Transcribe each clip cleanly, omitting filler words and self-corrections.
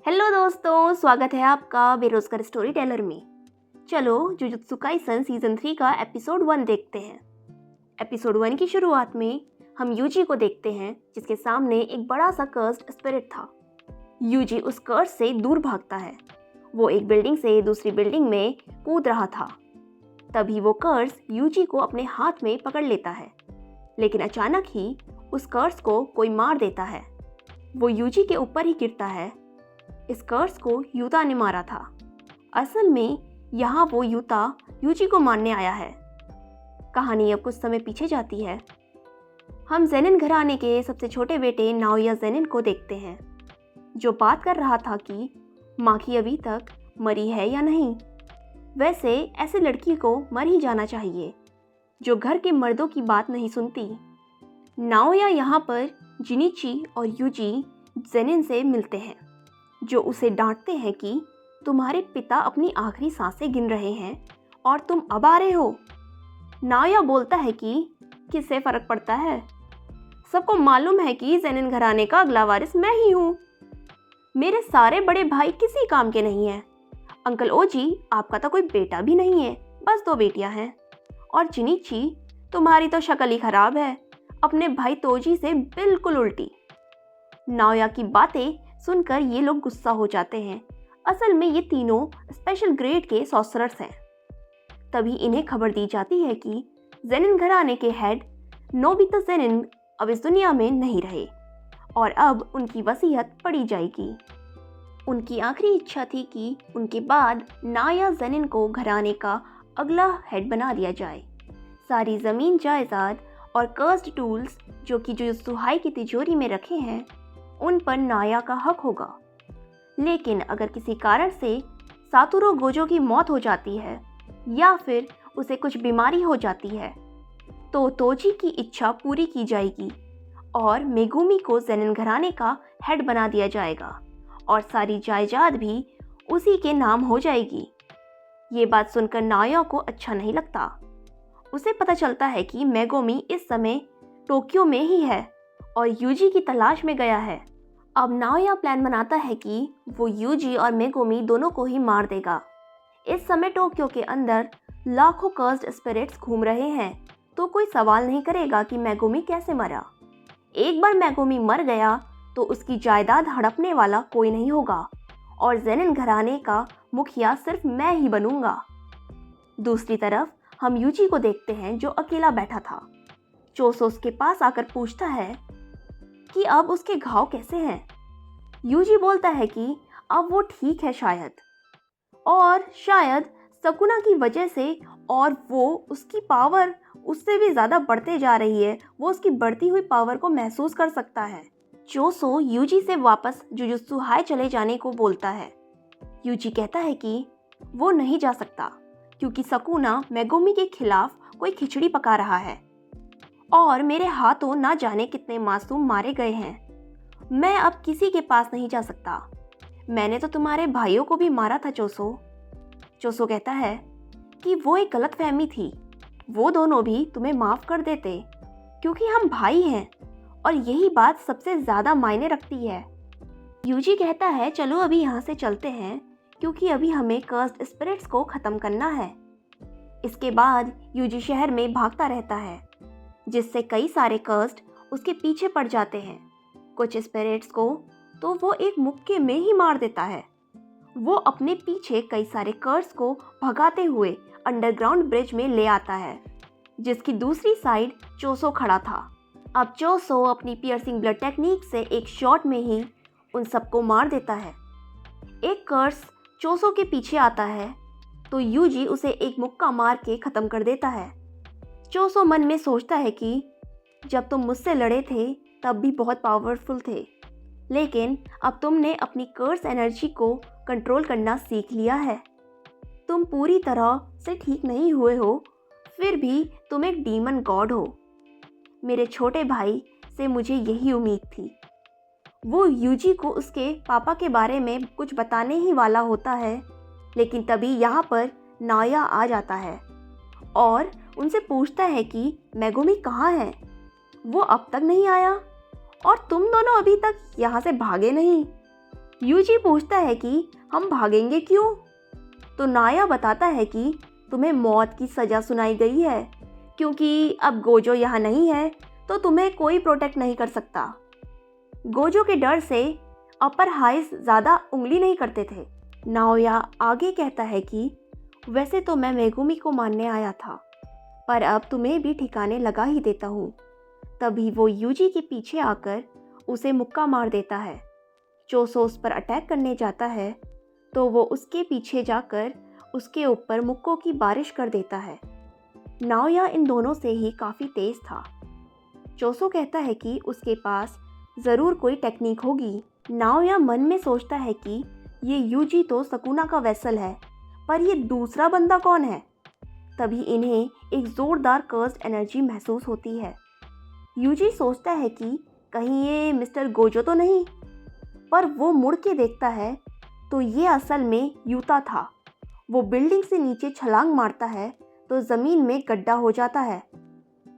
Hello दोस्तों, स्वागत है आपका बेरोजगार स्टोरी टेलर में। चलो जुजुत्सु काइसन सीजन 3 का एपिसोड 1 देखते हैं। एपिसोड 1 की शुरुआत में हम यूजी को देखते हैं, जिसके सामने एक बड़ा सा कर्स्ड स्पिरिट था। यूजी उस कर्स से दूर भागता है। वो एक बिल्डिंग से दूसरी बिल्डिंग में कूद रहा था। तभी वो कर्स यूजी को अपने हाथ में पकड़ लेता है, लेकिन अचानक ही उस कर्स को कोई मार देता है। वो यूजी के ऊपर ही गिरता है। इस कर्स को यूता ने मारा था। असल में यहाँ वो यूता यूजी को मारने आया है। कहानी अब कुछ समय पीछे जाती है। हम जेनिन घराने के सबसे छोटे बेटे नाओया जेनिन को देखते हैं, जो बात कर रहा था कि माखी अभी तक मरी है या नहीं। वैसे ऐसे लड़की को मर ही जाना चाहिए जो घर के मर्दों की बात नहीं सुनती। नाओया यहाँ पर जिनिची और यूजी जेनिन से मिलते हैं, जो उसे डांटते हैं कि तुम्हारे पिता अपनी आखिरी सांसें गिन रहे हैं और तुम अब आ रहे हो। नाओया बोलता है कि किससे फर्क पड़ता है, सबको मालूम है कि जेनिन घराने का अगला वारिस मैं ही हूँ। मेरे सारे बड़े भाई किसी काम के नहीं हैं। अंकल ओजी, आपका तो कोई बेटा भी नहीं है, बस 2 बेटियां हैं। और जिनिची, तुम्हारी तो शक्ल ही खराब है, अपने भाई तोजी से बिल्कुल उल्टी। नाओया की बातें सुनकर ये लोग गुस्सा हो जाते हैं। असल में ये तीनों स्पेशल ग्रेड के सॉर्सरर्स हैं। तभी इन्हें खबर दी जाती है कि जेनिन घराने के हेड नोबिता जेनिन अब इस दुनिया में नहीं रहे और अब उनकी वसीयत पढ़ी जाएगी। उनकी आखिरी इच्छा थी कि उनके बाद नाया जेनिन को घराने का अगला हेड बना दिया जाए। सारी ज़मीन जायदाद और कर्स्ड टूल्स जो कि जुजुत्सु हाई की तिजोरी में रखे हैं, उन पर नाया का हक होगा। लेकिन अगर किसी कारण से सातोरू गोजो की मौत हो जाती है या फिर उसे कुछ बीमारी हो जाती है, तो तोजी की इच्छा पूरी की जाएगी और मेगुमी को जेनिन घराने का हेड बना दिया जाएगा और सारी जायदाद भी उसी के नाम हो जाएगी। ये बात सुनकर नाया को अच्छा नहीं लगता। उसे पता चलता है कि मेगुमी इस समय टोक्यो में ही है और यूजी की तलाश में गया है। अब नाओया प्लान बनाता है कि वो यूजी और मेगुमी दोनों को ही मार देगा। इस समय टोक्यो के अंदर लाखों कर्स्ड स्पिरिट्स घूम रहे हैं, तो कोई सवाल नहीं करेगा कि मेगुमी कैसे मरा। एक बार मेगुमी मर गया तो उसकी जायदाद हड़पने वाला कोई नहीं होगा और जेनिन घराने का मुखिया सिर्फ मैं ही बनूंगा। दूसरी तरफ हम यूजी को देखते हैं, जो अकेला बैठा था। चोसो उसके पास आकर पूछता है कि अब उसके घाव कैसे हैं। यूजी बोलता है कि अब वो ठीक है शायद सकुना की वजह से, और वो उसकी पावर उससे भी ज़्यादा बढ़ते जा रही है। वो उसकी बढ़ती हुई पावर को महसूस कर सकता है। चोसो यूजी से वापस जुजुत्सु हाई चले जाने को बोलता है। यूजी कहता है कि वो नहीं जा सकता क्योंकि सकुना मेगुमी के खिलाफ कोई खिचड़ी पका रहा है और मेरे हाथों ना जाने कितने मासूम मारे गए हैं। मैं अब किसी के पास नहीं जा सकता। मैंने तो तुम्हारे भाइयों को भी मारा था चोसो। चोसो कहता है कि वो एक गलतफहमी थी, वो दोनों भी तुम्हें माफ़ कर देते क्योंकि हम भाई हैं और यही बात सबसे ज़्यादा मायने रखती है। यूजी कहता है चलो अभी यहाँ से चलते हैं क्योंकि अभी हमें कर्स्ड स्पिरिट्स को ख़त्म करना है। इसके बाद यूजी शहर में भागता रहता है, जिससे कई सारे कर्स्ड उसके पीछे पड़ जाते हैं। कुछ स्पिरिट्स को तो वो एक मुक्के में ही मार देता है। वो अपने पीछे कई सारे कर्स को भगाते हुए अंडरग्राउंड ब्रिज में ले आता है, जिसकी दूसरी साइड चोसो खड़ा था। अब चोसो अपनी पियर्सिंग ब्लड टेक्निक से एक शॉट में ही उन सबको मार देता है। एक कर्स चोसो के पीछे आता है तो यूजी उसे एक मुक्का मार के ख़त्म कर देता है। चोसो मन में सोचता है कि जब तुम मुझसे लड़े थे तब भी बहुत पावरफुल थे, लेकिन अब तुमने अपनी कर्स एनर्जी को कंट्रोल करना सीख लिया है। तुम पूरी तरह से ठीक नहीं हुए हो, फिर भी तुम एक डीमन गॉड हो। मेरे छोटे भाई से मुझे यही उम्मीद थी। वो यूजी को उसके पापा के बारे में कुछ बताने ही वाला होता है, लेकिन तभी यहाँ पर नाया आ जाता है और उनसे पूछता है कि मेगुमी कहाँ है। वो अब तक नहीं आया और तुम दोनों अभी तक यहाँ से भागे नहीं। यूजी पूछता है कि हम भागेंगे क्यों? तो नाया बताता है कि तुम्हें मौत की सज़ा सुनाई गई है क्योंकि अब गोजो यहाँ नहीं है तो तुम्हें कोई प्रोटेक्ट नहीं कर सकता। गोजो के डर से अपर हाइज ज़्यादा उंगली नहीं करते थे। नाओया आगे कहता है कि वैसे तो मैं मेगुमी को मारने आया था, पर अब तुम्हें भी ठिकाने लगा ही देता हूँ। तभी वो यूजी के पीछे आकर उसे मुक्का मार देता है। चोसो उस पर अटैक करने जाता है तो वो उसके पीछे जाकर उसके ऊपर मुक्कों की बारिश कर देता है। नाओया इन दोनों से ही काफ़ी तेज़ था। चोसो कहता है कि उसके पास ज़रूर कोई टेक्निक होगी। नाओया मन में सोचता है कि ये यूजी तो सकुना का वेसल है, पर ये दूसरा बंदा कौन है? तभी इन्हें एक ज़ोरदार कर्स्ड एनर्जी महसूस होती है। यूजी सोचता है कि कहीं ये मिस्टर गोजो तो नहीं, पर वो मुड़ के देखता है तो ये असल में यूता था। वो बिल्डिंग से नीचे छलांग मारता है तो ज़मीन में गड्ढा हो जाता है।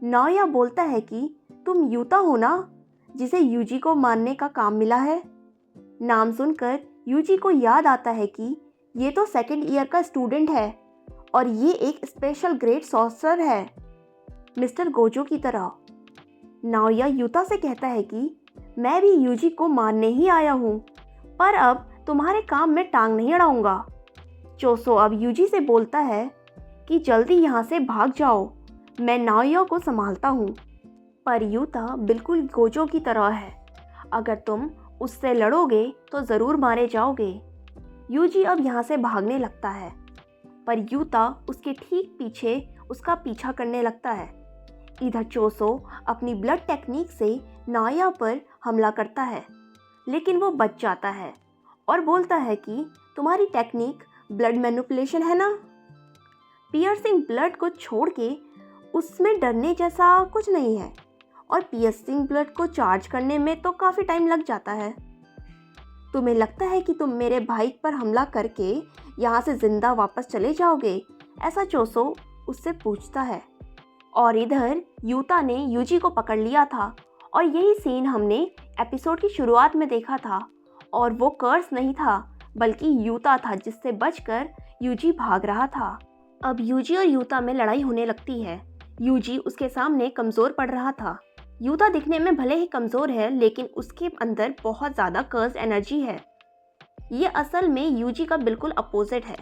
नाओया बोलता है कि तुम यूता हो ना, जिसे यूजी को मारने का काम मिला है। नाम सुनकर यूजी को याद आता है कि ये तो सेकंड ईयर का स्टूडेंट है और ये एक स्पेशल ग्रेड सॉर्सरर है, मिस्टर गोजो की तरह। नाओया यूता से कहता है कि मैं भी यूजी को मारने ही आया हूँ, पर अब तुम्हारे काम में टांग नहीं अड़ाऊंगा। चोसो अब यूजी से बोलता है कि जल्दी यहाँ से भाग जाओ, मैं नाओया को संभालता हूँ। पर यूता बिल्कुल गोजो की तरह है, अगर तुम उससे लड़ोगे तो ज़रूर मारे जाओगे। यूजी अब यहाँ से भागने लगता है, पर यूता उसके ठीक पीछे उसका पीछा करने लगता है। इधर चोसो अपनी ब्लड टेक्निक से नाया पर हमला करता है, लेकिन वो बच जाता है और बोलता है कि तुम्हारी टेक्निक ब्लड मैनिपुलेशन है ना। पियर्सिंग ब्लड को छोड़ के उसमें डरने जैसा कुछ नहीं है, और पियर्सिंग ब्लड को चार्ज करने में तो काफ़ी टाइम लग जाता है। तुम्हें लगता है कि तुम मेरे भाई पर हमला करके यहाँ से ज़िंदा वापस चले जाओगे? ऐसा चोसो उससे पूछता है। और इधर यूता ने यूजी को पकड़ लिया था और यही सीन हमने एपिसोड की शुरुआत में देखा था, और वो कर्स नहीं था बल्कि यूता था जिससे बचकर यूजी भाग रहा था। अब यूजी और यूता में लड़ाई होने लगती है। यूजी उसके सामने कमज़ोर पड़ रहा था। यूता दिखने में भले ही कमज़ोर है, लेकिन उसके अंदर बहुत ज़्यादा कर्स्ड एनर्जी है। ये असल में यूजी का बिल्कुल अपोजिट है।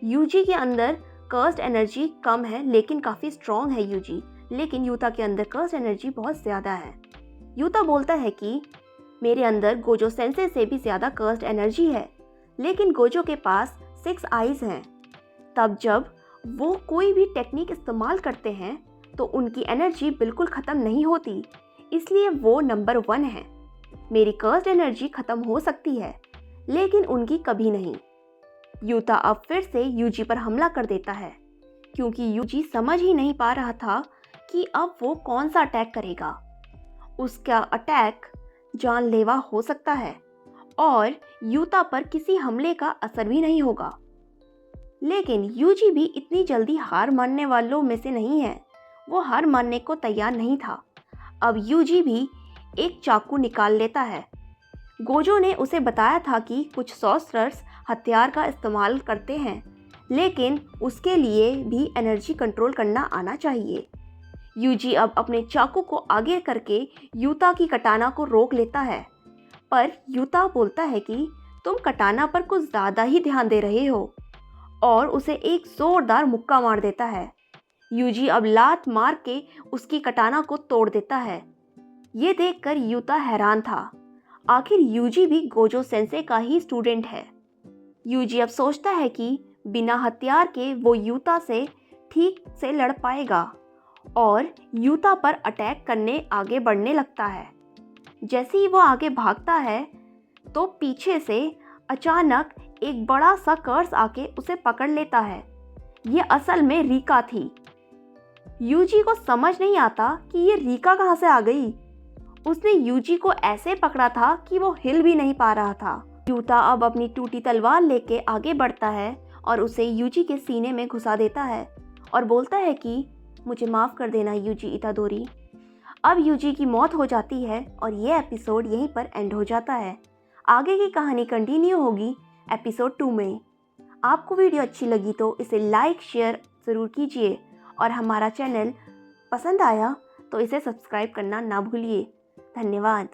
यूजी के अंदर कर्स्ड एनर्जी कम है लेकिन काफ़ी स्ट्रॉन्ग है यूजी, लेकिन यूता के अंदर कर्स्ड एनर्जी बहुत ज़्यादा है। यूता बोलता है कि मेरे अंदर गोजो सेंसे से भी ज़्यादा कर्स्ड एनर्जी है, लेकिन गोजो के पास 6 आइज़ हैं। तब जब वो कोई भी टेक्निक इस्तेमाल करते हैं तो उनकी एनर्जी बिल्कुल ख़त्म नहीं होती, इसलिए वो नंबर 1 है। मेरी कर्स्ड एनर्जी ख़त्म हो सकती है लेकिन उनकी कभी नहीं। यूता अब फिर से यूजी पर हमला कर देता है, क्योंकि यूजी समझ ही नहीं पा रहा था कि अब वो कौन सा अटैक करेगा। उसका अटैक जानलेवा हो सकता है और यूता पर किसी हमले का असर भी नहीं होगा। लेकिन यूजी भी इतनी जल्दी हार मानने वालों में से नहीं है। वो हार मानने को तैयार नहीं था। अब यूजी भी एक चाकू निकाल लेता है। गोजो ने उसे बताया था कि कुछ सॉर्सरर्स हथियार का इस्तेमाल करते हैं, लेकिन उसके लिए भी एनर्जी कंट्रोल करना आना चाहिए। यूजी अब अपने चाकू को आगे करके यूता की कटाना को रोक लेता है, पर यूता बोलता है कि तुम कटाना पर कुछ ज़्यादा ही ध्यान दे रहे हो, और उसे एक ज़ोरदार मुक्का मार देता है। यूजी अब लात मार के उसकी कटाना को तोड़ देता है। ये देखकर यूता हैरान था, आखिर यूजी भी गोजो सेंसे का ही स्टूडेंट है। यूजी अब सोचता है कि बिना हथियार के वो यूता से ठीक से लड़ पाएगा और यूता पर अटैक करने आगे बढ़ने लगता है। जैसे ही वो आगे भागता है तो पीछे से अचानक एक बड़ा सा कर्स आके उसे पकड़ लेता है। ये असल में रीका थी। यूजी को समझ नहीं आता कि ये रीका कहाँ से आ गई। उसने यूजी को ऐसे पकड़ा था कि वो हिल भी नहीं पा रहा था। यूता अब अपनी टूटी तलवार लेके आगे बढ़ता है और उसे यूजी के सीने में घुसा देता है और बोलता है कि मुझे माफ़ कर देना यूजी इतादोरी। अब यूजी की मौत हो जाती है और ये एपिसोड यहीं पर एंड हो जाता है। आगे की कहानी कंटिन्यू होगी एपिसोड 2 में। आपको वीडियो अच्छी लगी तो इसे लाइक शेयर ज़रूर कीजिए और हमारा चैनल पसंद आया तो इसे सब्सक्राइब करना ना भूलिए। धन्यवाद।